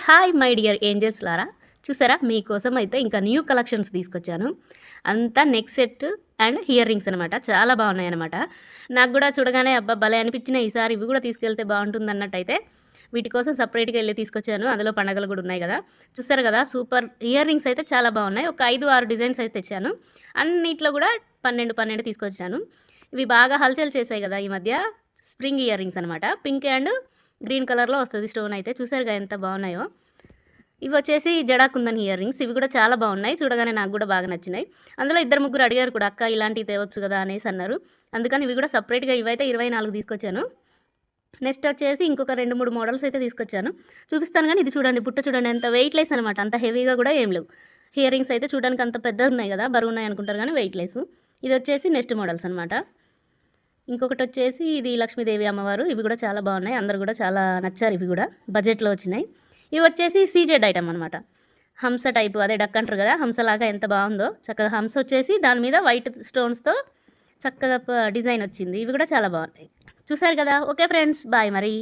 Hi my dear angels లారా, చూసారా మీకోసం అయితే ఇంకా న్యూ కలెక్షన్స్ తీసుకొచ్చాను. అంతా neck set and ear rings అనమాట. చాలా బాగున్నాయి అనమాట. నాకు కూడా చూడగానే అబ్బా భలే అనిపించిన, ఈసారి ఇవి కూడా తీసుకెళ్తే బాగుంటుంది అన్నట్టయితే వీటి కోసం సపరేట్గా వెళ్ళి తీసుకొచ్చాను. అందులో పండగలు కూడా ఉన్నాయి కదా, చూసారు కదా. సూపర్ ఇయర్ రింగ్స్ అయితే చాలా బాగున్నాయి. ఒక 5-6 డిజైన్స్ అయితే తెచ్చాను. అన్నిట్లో కూడా 12 తీసుకొచ్చాను. ఇవి బాగా హల్చల్ చేశాయి కదా ఈ మధ్య. స్ప్రింగ్ ఇయర్ రింగ్స్ అనమాట. పింక్ అండ్ గ్రీన్ కలర్లో వస్తుంది స్టోన్ అయితే. చూసారుగా ఎంత బాగున్నాయో. ఇవి వచ్చేసి జడాకుందని ఇయర్ రింగ్స్. ఇవి కూడా చాలా బాగున్నాయి. చూడగానే నాకు కూడా బాగా నచ్చినాయి. అందులో 2-3 అడిగారు కూడా, అక్క ఇలాంటివి తేవచ్చు కదా అనేసి అన్నారు. అందుకని ఇవి కూడా సపరేట్గా ఇవైతే 24 తీసుకొచ్చాను. నెక్స్ట్ వచ్చేసి ఇంకొక 2-3 మోడల్స్ అయితే తీసుకొచ్చాను. చూపిస్తాను. కానీ ఇది చూడండి, బుట్ట చూడండి ఎంత వెయిట్లెస్ అనమాట. అంత హెవీగా కూడా ఏం లేవు. ఇయర్ రింగ్స్ అయితే చూడడానికి అంత పెద్దగా ఉన్నాయి కదా, బరువు ఉన్నాయి అనుకుంటారు కానీ వెయిట్లెస్. ఇది వచ్చేసి నెక్స్ట్ మోడల్స్ అనమాట. ఇంకొకటి వచ్చేసి ఇది లక్ష్మీదేవి అమ్మవారు. ఇవి కూడా చాలా బాగున్నాయి. అందరు కూడా చాలా నచ్చారు. ఇవి కూడా బడ్జెట్లో వచ్చినాయి. ఇవి వచ్చేసి సీజెడ్ ఐటమ్ అనమాట. హంస టైపు, అదే డక్ అంటారు కదా, హంసలాగా ఎంత బాగుందో. చక్కగా హంస వచ్చేసి దాని మీద వైట్ స్టోన్స్తో చక్కగా డిజైన్ వచ్చింది. ఇవి కూడా చాలా బాగున్నాయి. చూసారు కదా. ఓకే ఫ్రెండ్స్, బాయ్ మరి.